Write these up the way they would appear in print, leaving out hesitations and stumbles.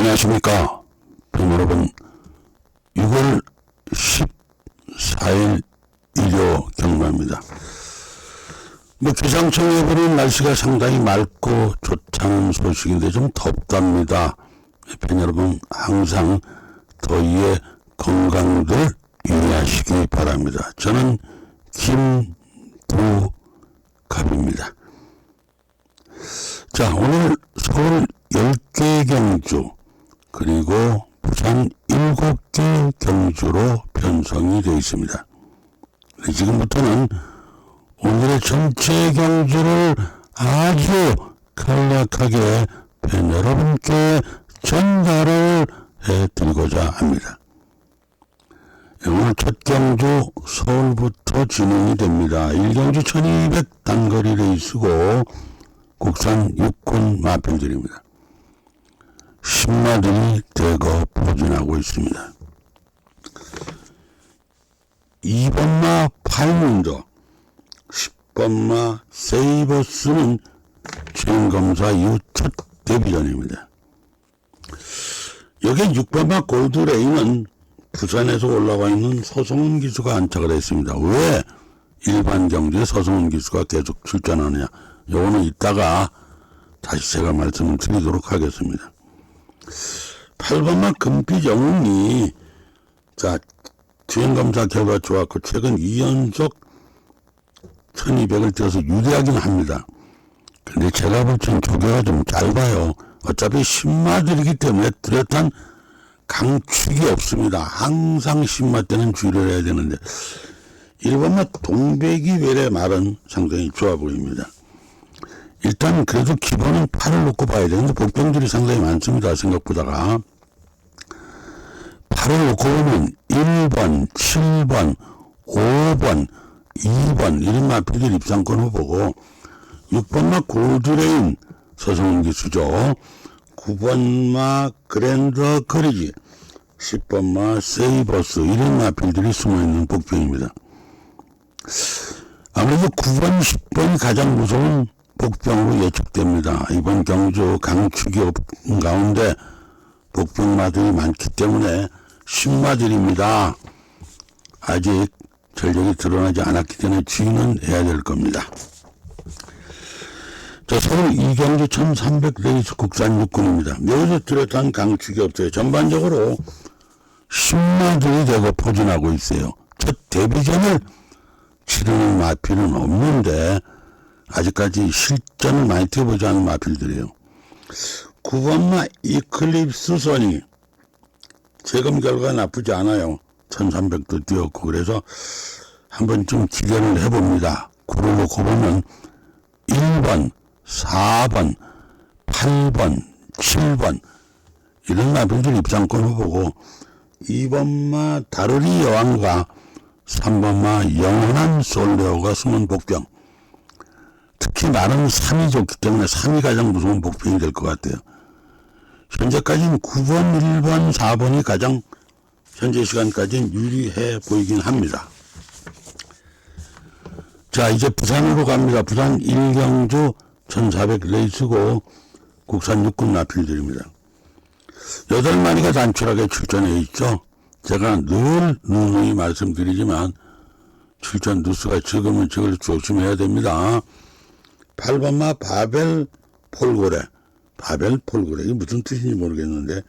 안녕하십니까. 여러분, 6월 14일 일요 경마입니다. 기상청에 보는 날씨가 상당히 맑고 좋다는 소식인데 좀 덥답니다. 팬 여러분, 항상 더위에 건강들 유의하시기 바랍니다. 저는 김두갑입니다. 자, 오늘 서울 10개 경주 그리고 부산 7개 경주로 편성이 되어 있습니다. 지금부터는 오늘의 전체 경주를 아주 간략하게 팬 여러분께 전달을 해드리고자 합니다. 오늘 첫 경주 서울부터 진행이 됩니다. 1경주 1200 단거리 레이스고 국산 육군 마필들입니다. 신마들이 대거 포진하고 있습니다. 2번마 파이문더, 10번마 세이버스는 주행검사 이후 첫 데뷔전입니다. 여기 6번마 골드레인은 부산에서 올라와 있는 서성훈 기수가 안착을 했습니다. 왜 일반 경주에 서성훈 기수가 계속 출전하느냐? 요거는 이따가 다시 제가 말씀을 드리도록 하겠습니다. 8번마 금빛영웅이 주행검사 결과 좋았고 최근 2연속 1200을 뛰어서 유리하긴 합니다. 근데 제가 볼 땐 조교가 좀 짧아요. 어차피 신마들이기 때문에 뚜렷한 강축이 없습니다. 항상 신마 때는 주의를 해야 되는데 1번마 동백이 외래 말은 상당히 좋아 보입니다. 일단 그래도 기본은 8을 놓고 봐야 되는데 복병들이 상당히 많습니다. 생각보다가 8을 놓고 보면 1번, 7번, 5번, 2번 이런 마필들 입상권 후보고 6번마 골드레인 서성훈 기수죠. 9번마 그랜드 커리지, 10번마 세이버스 이런 마필들이 숨어있는 복병입니다. 아무래도 9번, 10번이 가장 무서운 복병으로 예측됩니다. 이번 경주 강축이 없는 가운데 복병마들이 많기 때문에 신마들입니다. 아직 전력이 드러나지 않았기 때문에 주의는 해야 될 겁니다. 자, 서울 2경주 1300 레이스 국산 육군입니다. 여기서 뚜렷한 강축이 없어요. 전반적으로 신마들이 대거 포진하고 있어요. 첫 데뷔전을 치르는 마필은 없는데 아직까지 실전을 많이 뛰어보지 않은 마필들이에요. 9번마 이클립스 선이 재검 결과 나쁘지 않아요. 1300도 뛰었고 그래서 한번 좀 기대를 해봅니다. 9를 놓고 보면 1번, 4번, 8번, 7번 이런 마필들 입상권 후보고 2번마 다르리 여왕과 3번마 영원한 솔레오가 숨은 복병. 특히 나는 3이 좋기 때문에 3이 가장 무서운 복병이 될 것 같아요. 현재까지는 9번, 1번, 4번이 가장 현재 시간까지는 유리해 보이긴 합니다. 자, 이제 부산으로 갑니다. 부산 1경주 1400 레이스고 국산 육군 마필들입니다. 8마리가 단출하게 출전해 있죠. 제가 늘 누누이 말씀드리지만 출전 누수가 적으면 적을수록 조심해야 됩니다. 8번마 바벨 폴고래. 바벨 폴고래. 이게 무슨 뜻인지 모르겠는데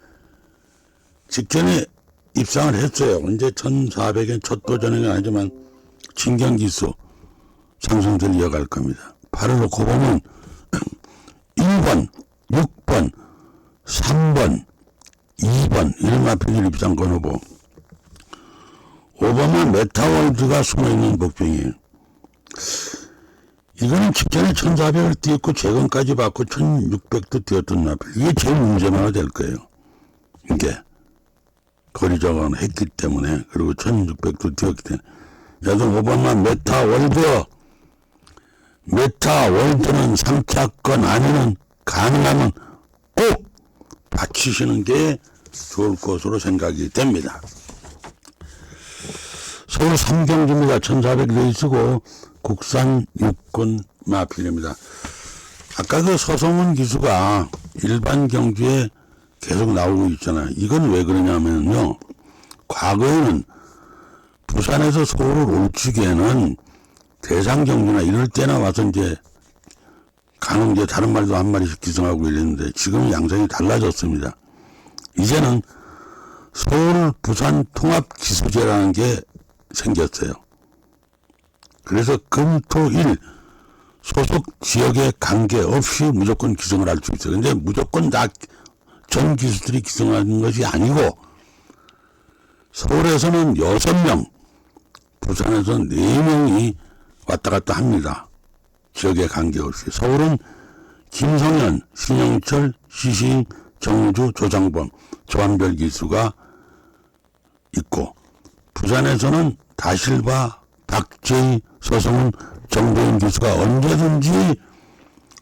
직전에 입상을 했어요. 이제 1400엔 첫 도전은 아니지만 진경기수 상승세를 이어갈 겁니다. 8을 놓고 보면 1번, 6번, 3번, 2번 이런 마필들 입상권 후보. 5번만 메타월드가 숨어있는 복병이에요. 이거는 직전에 1400을 뛰었고 재검까지 받고 1600도 뛰었던 마필. 이게 제일 문제만화 될 거예요. 이게 거리 저감을 했기 때문에 그리고 1600도 뛰었기 때문에. 여튼 5번만 메타월드. 메타월드는 3차권 아니면 가능하면 꼭 받치시는 게 좋을 것으로 생각이 됩니다. 서울 3경주입니다. 1400 레이스고 국산 육군 마필입니다. 아까 그 서성훈 기수가 일반 경주에 계속 나오고 있잖아요. 이건 왜 그러냐면요. 과거에는 부산에서 서울을 올치기에는 대상경주나 이럴 때나 와서 이제 간혹 이제 다른 말도 한 마리씩 기승하고 이랬는데 지금은 양상이 달라졌습니다. 이제는 서울 부산 통합 기수제라는 게 생겼어요. 그래서 금토일 소속 지역에 관계없이 무조건 기승을 할 수 있어요. 근데 무조건 다 전 기수들이 기승하는 것이 아니고 서울에서는 6명, 부산에서 4명이 왔다 갔다 합니다. 지역에 관계없이. 서울은 김성현, 신영철, 시신, 정우주, 조장범, 조한별 기수가 있고 부산에서는 다실바, 박재희, 서성훈, 정도인 기수가 언제든지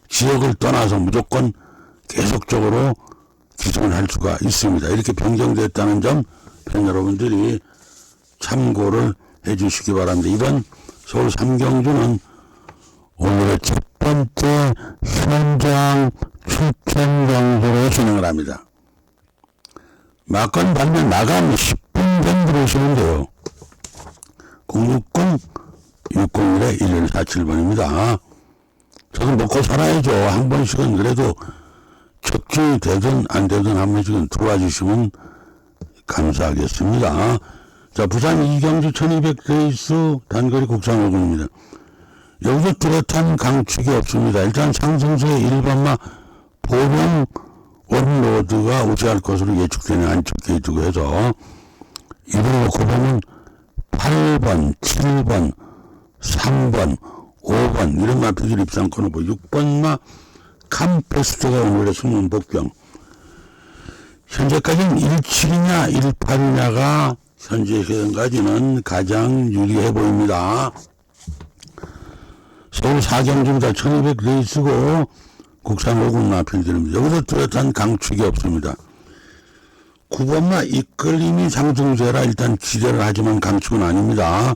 지역을 떠나서 무조건 계속적으로 기승을 할 수가 있습니다. 이렇게 변경됐다는 점 팬 여러분들이 참고를 해 주시기 바랍니다. 이번 서울 삼경주는 오늘의 첫 번째 현장 추천 경주로 진행을 합니다. 막건 발매 마감 10분 전 들어오시면 돼요. 060-601-1147번입니다. 저도 먹고 살아야죠. 한 번씩은 그래도 척진이 되든 안 되든 한 번씩은 들어와 주시면 감사하겠습니다. 자, 부산 이경주 1200 레이스 단거리 국산 오군입니다. 여기서 뚜렷한 강축이 없습니다. 일단 상승세의 1번마 보령 원로드가 우세할 것으로 예측되는 안쪽 게이트고 해서 이를 놓고 보면 8번, 7번, 3번, 5번 이런 마필들 입상권을 보고 6번마 캄페스트가 오늘의 숨은 복병. 현재까지는 17이냐 18이냐가 현재 현재까지는 가장 유리해 보입니다. 서울 사경주입니다. 1200 레이스고 국산 5군 마필들입니다. 여기서 뚜렷한 강축이 없습니다. 9번마 이끌림이 상승세라 일단 기대를 하지만 강축은 아닙니다.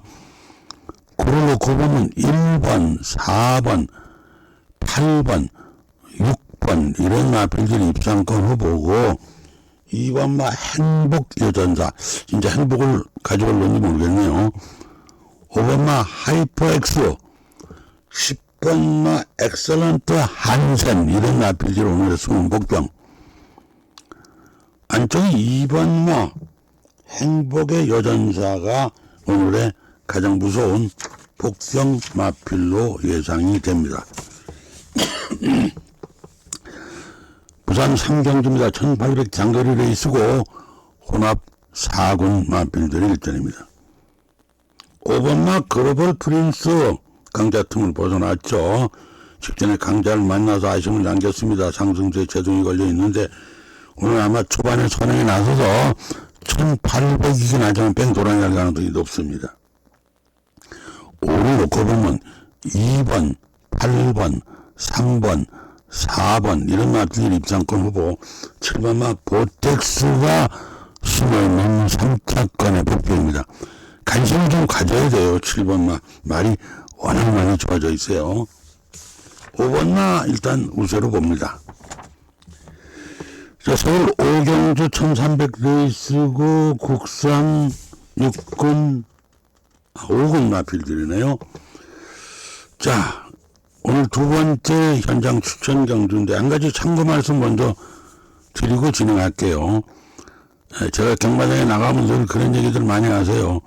그를 놓고 보면 1번, 4번, 8번, 6번 이런 마필들이 입상권 후보고 2번마 행복여전사 진짜 행복을 가져올는지 모르겠네요. 5번마 하이퍼엑스 10번마 엑셀런트 한센 이런 마필들 오늘의 숨은 복병 안쪽이 2번마 행복의 여전사가 오늘의 가장 무서운 복병 마필로 예상이 됩니다. 부산 삼경주입니다. 1800 장거리 레이스고 혼합 4군 마필들의 일전입니다. 5번마 글로벌 프린스 강자 틈을 벗어났죠. 직전에 강자를 만나서 아쉬움을 남겼습니다. 상승세에 제동이 걸려 있는데 오늘 아마 초반에 선행에 나서서 1800이긴 하지만 뺑 돌아갈 가능성이 높습니다. 5를 놓고 보면 2번, 8번, 3번, 4번 이런 마필들 입상권 후보 7번마 보텍스가 숨어있는 3차권의 복병입니다. 관심을 좀 가져야 돼요. 7번마 말이 워낙 많이 좋아져 있어요. 5번마 일단 우세로 봅니다. 자, 서울 오경주 1300 레이스고 국산 6군 5군 마필들이네요. 자, 오늘 두 번째 현장 추천 경주인데 한 가지 참고 말씀 먼저 드리고 진행할게요. 제가 경마장에 나가면서 그런 얘기들 많이 하세요.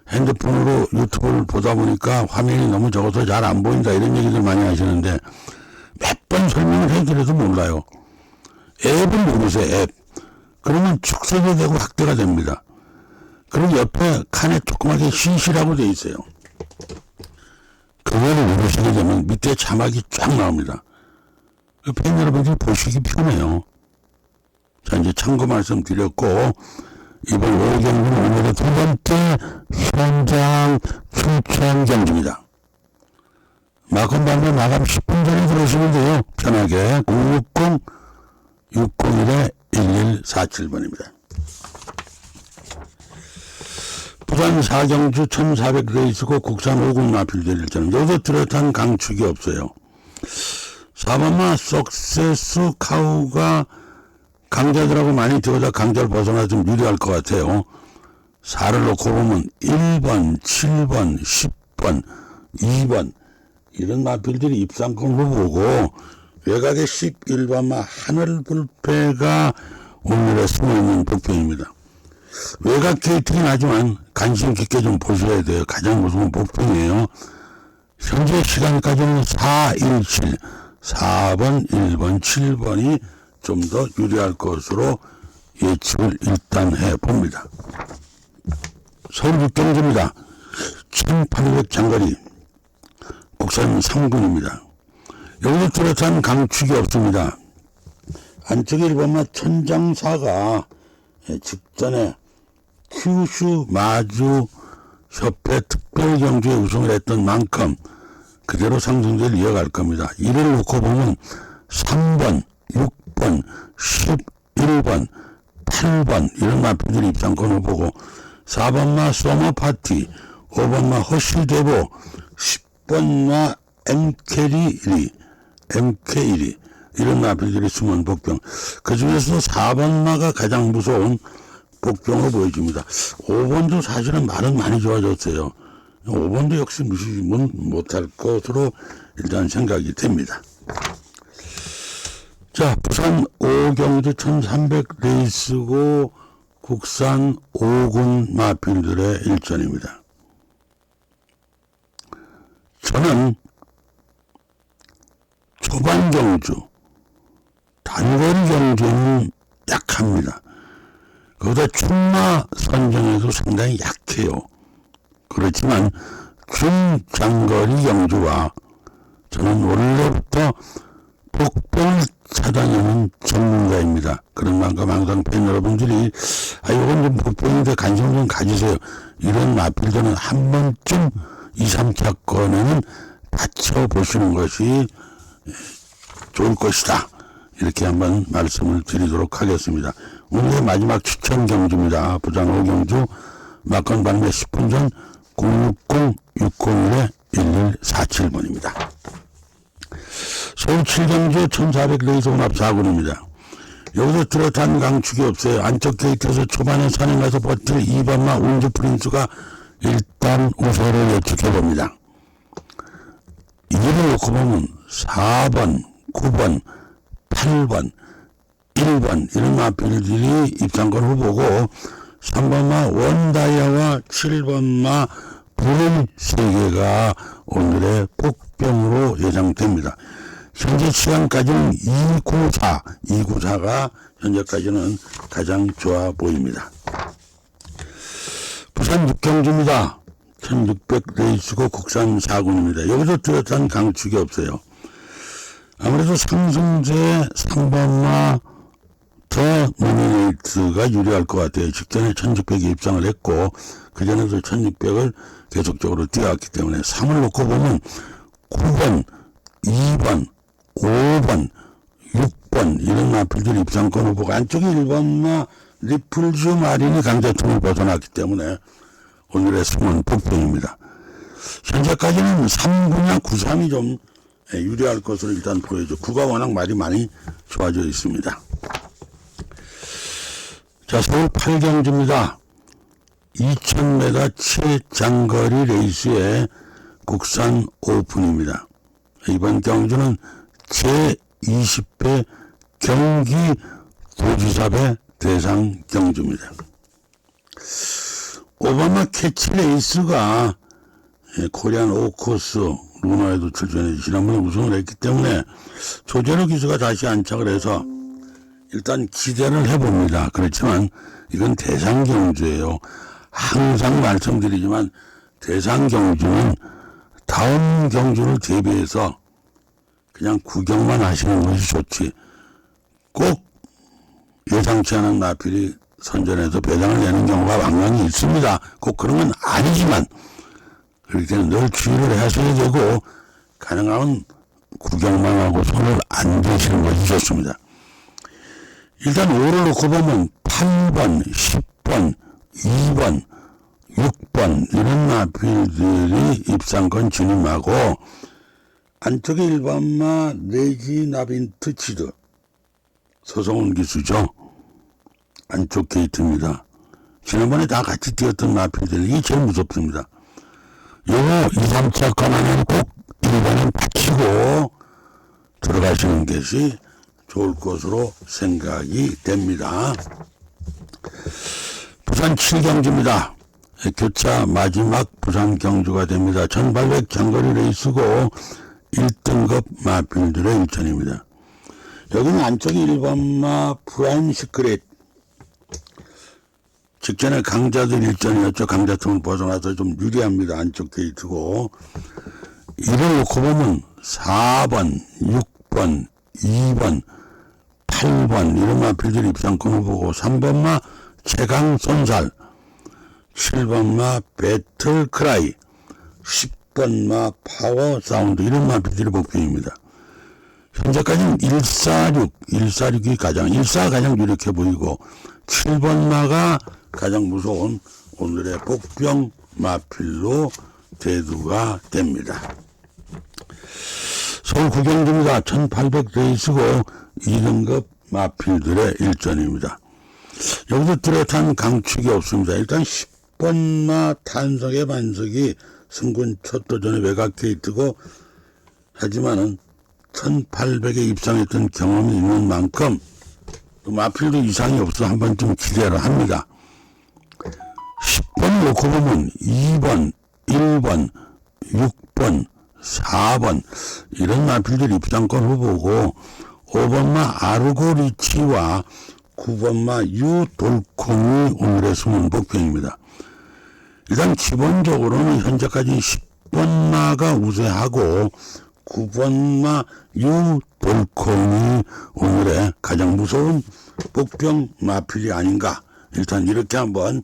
핸드폰으로 유튜브를 보다 보니까 화면이 너무 적어서 잘 안 보인다 이런 얘기들 많이 하시는데 몇 번 설명을 해드려도 몰라요. 앱을 누르세요. 앱. 그러면 축소가 되고 확대가 됩니다. 그럼 옆에 칸에 조그맣게 CC라고 되어 있어요. 그거를 누르시게 되면 밑에 자막이 쫙 나옵니다. 팬 여러분들 보시기 편해요. 자, 이제 참고 말씀 드렸고, 이번 오경주는 오늘의 두 번째 현장 추천 경주입니다. 마감 발매 마감 10분 전에 들어오시면 돼요. 편하게 060-601-1147번입니다. 부산 사경주 1400 레이스고 국산 5군 마필들 일자는 여기서 뚜렷한 강축이 없어요. 4번마 석세스 카우가 강자들하고 많이 뛰어다 강자를 벗어나 좀 유리할 것 같아요. 4를 놓고 보면 1번, 7번, 10번, 2번 이런 마필들이 입상권 후보고 외곽의 11번마 하늘불패가 오늘의 숨어있는 복병입니다. 외곽 게이트긴 하지만 관심 깊게 좀 보셔야 돼요. 가장 무서운 복병이에요. 현재 시간까지는 4, 1, 7, 4번, 1번, 7번이 좀 더 유리할 것으로 예측을 일단 해봅니다. 서울 육경주입니다. 1800 장거리 국산 3군입니다. 여기서 뚜렷한 강축이 없습니다. 안쪽에 1번마 천장사가 직전에 큐슈 마주 협회 특별경주에 우승을 했던 만큼 그대로 상승세를 이어갈 겁니다. 이를 놓고 보면 3번, 6번, 11번, 8번 이런 마필들이 입상권을 보고 4번마 소머파티, 5번마 허쉬대보, 10번마 MK1이 이런 마필들이 숨은 복병. 그 중에서도 4번마가 가장 무서운 복병으로 보여집니다. 5번도 사실은 말은 많이 좋아졌어요. 5번도 역시 무시는 못할 것으로 일단 생각이 됩니다. 자, 부산 5경주 1300 레이스고 국산 5군 마필들의 일전입니다. 저는 초반 경주, 단거리 경주는 약합니다. 그보다 충마 선정에도 상당히 약해요. 그렇지만 중장거리 경주와 저는 원래부터 복병을 차단하는 전문가입니다. 그런 만큼 항상 팬 여러분들이 이건 좀 복병인데 관심 좀 가지세요. 이런 마필들은 한 번쯤 2, 3차권에는 다쳐보시는 것이 좋을 것이다. 이렇게 한번 말씀을 드리도록 하겠습니다. 오늘의 마지막 추천 경주입니다. 부산 5경주 막건 발매 10분 전 060-601-1147번입니다. 서울 7경주 1400 레이스 혼합 4군입니다. 여기서 뚜렷한 강축이 없어요. 안쪽 게이트에서 초반에 선행가서 버틸 2번마 운주 프린스가 일단 우세를 예측해봅니다. 이를 놓고 보면 4번, 9번, 8번, 1번 이런 마필들이 입상권 후보고 3번마 원다이아와 7번마 불은 3개가 오늘의 복병으로 예상됩니다. 현재 시간까지는 294가 현재까지는 가장 좋아 보입니다. 부산 6경주입니다. 1600 레이스고 국산 4군입니다. 여기서 뚜렷한 강축이 없어요. 아무래도 상승제 3번마 더 노미네이트가 유리할 것 같아요. 직전에 1600에 입상을 했고 그전에도 1600을 계속적으로 뛰어왔기 때문에 3을 놓고 보면 9번, 2번, 5번, 6번 이런 마필들이 입상권 후보가 안쪽에 1번마 리플즈 마린이 강자통을 벗어났기 때문에 오늘의 숨은 복병입니다. 현재까지는 3구나 9-3이 좀 유리할 것으로 일단 보여줘. 9가 워낙 말이 많이 좋아져 있습니다. 자, 서울 8경주입니다. 2000m 최장거리 레이스의 국산 오픈입니다. 이번 경주는 제20회 경기 도지사배 대상 경주입니다. 오바마 캐치 레이스가 코리안 오코스 루나에도 출전해 지난번에 우승을 했기 때문에 조재로 기수가 다시 안착을 해서 일단 기대를 해봅니다. 그렇지만 이건 대상 경주예요. 항상 말씀드리지만 대상 경주는 다음 경주를 대비해서 그냥 구경만 하시는 것이 좋지 꼭 예상치 않은 마필이 선전해서 배당을 내는 경우가 왕왕이 있습니다. 꼭 그런 건 아니지만 그렇기 때문에 늘 주의를 하셔야 되고 가능하면 구경만 하고 손을 안 대시는 것이 좋습니다. 일단 5를 놓고 보면 8번, 10번, 2번, 6번 이런 마필들이 입상권 진입하고 안쪽에 1번마 레지 나빈트 치드 서성훈 기수죠. 안쪽 게이트입니다. 지난번에 다 같이 뛰었던 마필들, 이게 제일 무섭습니다. 요거 2, 3차 권한은 꼭 1번은 받치고 들어가시는 것이 좋을 것으로 생각이 됩니다. 부산 7경주입니다. 교차 마지막 부산 경주가 됩니다. 1800 장거리 레이스고 1등급 마필들의 일전입니다. 여기는 안쪽이 1번마 프라임 시크릿. 직전에 강자들 일전이었죠. 강자층을 벗어나서 좀 유리합니다. 안쪽 게이트고. 이를 놓고 보면 4번, 6번, 2번, 8번 이런 마필들 입상권을 보고 3번마 최강손살, 7번마 배틀크라이, 10번마 파워사운드 이런 마필들이 복병입니다. 현재까지는 146이 가장 1사가 가장 유력해 보이고 7번마가 가장 무서운 오늘의 복병 마필로 대두가 됩니다. 서울 구경주입니다. 1800 레이스고 2등급 마필들의 일전입니다. 여기서 뚜렷한 강축이 없습니다. 일단 10번마 탄석의 반석이 승군 첫 도전의 외곽 게이트고 하지만은 1800에 입상했던 경험이 있는 만큼 마필도 이상이 없어 한 번쯤 기대를 합니다. 10번 놓고 보면 2번, 1번, 6번, 4번 이런 마필들 입상권 후보고 5번마 아르고리치와 9번마 유돌콩이 오늘의 숨은 복병입니다. 일단 기본적으로는 현재까지 10번마가 우세하고 9번마 유돌콩이 오늘의 가장 무서운 복병 마필이 아닌가 일단 이렇게 한번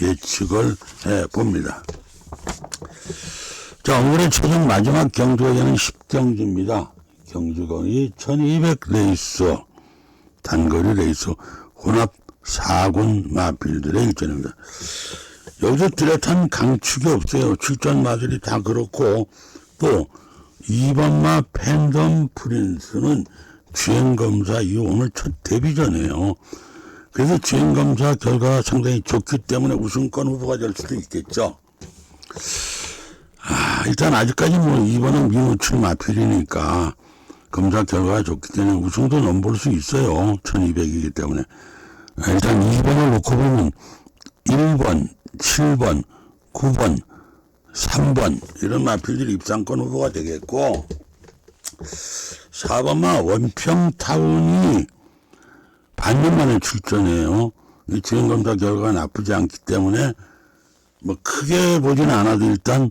예측을 해봅니다. 자, 오늘의 최종 마지막 경주가 되는 10경주입니다. 경주거리 1200 레이스, 단거리 레이스, 혼합 4군 마필들의 일전입니다. 여기서 뚜렷한 강축이 없어요. 출전 마들이 다 그렇고 또 2번마 팬덤 프린스는 주행검사 이후 오늘 첫 데뷔전이에요. 그래서 주행검사 결과가 상당히 좋기 때문에 우승권 후보가 될 수도 있겠죠. 일단 아직까지 뭐 2번은 미노출 마필이니까 검사 결과가 좋기 때문에 우승도 넘볼 수 있어요. 1200이기 때문에. 일단 2번을 놓고 보면 1번, 7번, 9번, 3번 이런 마필들이 입상권 후보가 되겠고 4번마 원평타운이 반년 만에 출전해요. 이 주행검사 결과가 나쁘지 않기 때문에 뭐 크게 보지는 않아도 일단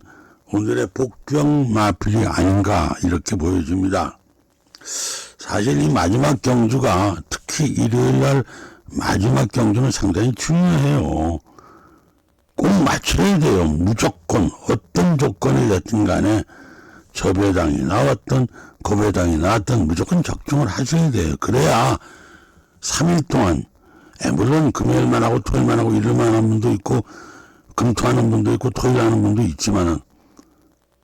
오늘의 복병 마필이 아닌가 이렇게 보여집니다. 사실 이 마지막 경주가 특히 일요일날 마지막 경주는 상당히 중요해요. 꼭 맞춰야 돼요. 무조건 어떤 조건이 됐든 간에 저배당이 나왔든 고배당이 나왔든 무조건 적중을 하셔야 돼요. 그래야 3일 동안 물론 금요일만 하고 토요일만 하고 일요일만 하는 분도 있고 금토하는 분도 있고 토요일 하는 분도 있지만은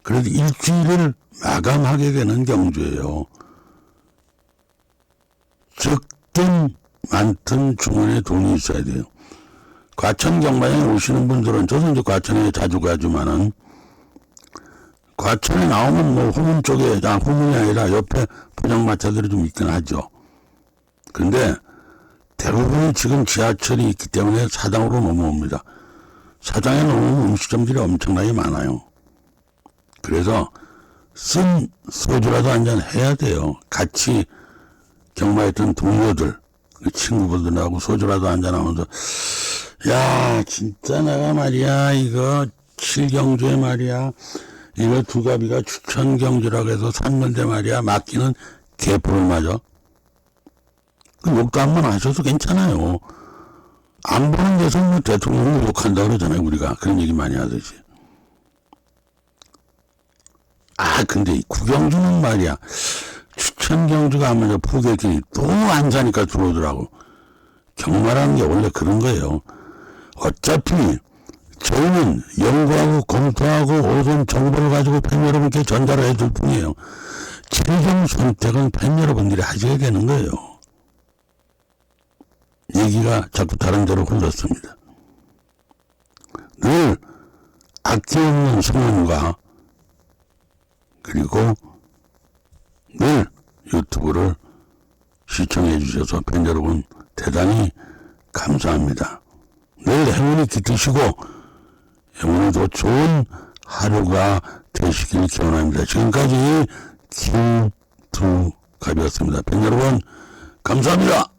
그래도 일주일을 마감하게 되는 경주예요. 적든 많든 주머니에 돈이 있어야 돼요. 과천 경마장에 오시는 분들은 저도 이제 과천에 자주 가지만은 과천에 나오면 뭐 후문 쪽에 후문이 아니라 옆에 포장마차들이 좀 있긴 하죠. 근데 대부분 지금 지하철이 있기 때문에 사당으로 넘어옵니다. 사당에 넘어오면 음식점들이 엄청나게 많아요. 그래서 쓴 소주라도 한잔 해야 돼요. 같이 경마했던 동료들, 친구분들하고 소주라도 한잔 하면서 야 진짜 내가 말이야 이거 7경주에 말이야 이거 두가비가 추천경주라고 해서 샀는데 말이야 맡기는 개뿔을 맞아. 그 욕도 한번 하셔도 괜찮아요. 안 보는 데서 뭐 대통령을 욕한다 그러잖아요. 우리가 그런 얘기 많이 하듯이. 근데 이 구경주는 말이야 추천경주가 하면서 포객이 또 안 사니까 들어오더라고. 경마라는 게 원래 그런 거예요. 어차피 저희는 연구하고 검토하고 오전 정보를 가지고 팬 여러분께 전달을 해줄 뿐이에요. 최종 선택은 팬 여러분들이 하셔야 되는 거예요. 얘기가 자꾸 다른 데로 흘렀습니다. 늘 아낌없는 성원과 그리고 늘 유튜브를 시청해 주셔서 팬 여러분 대단히 감사합니다. 늘 행운이 깃드시고 오늘도 좋은 하루가 되시길 기원합니다. 지금까지 김두갑이었습니다. 팬 여러분 감사합니다.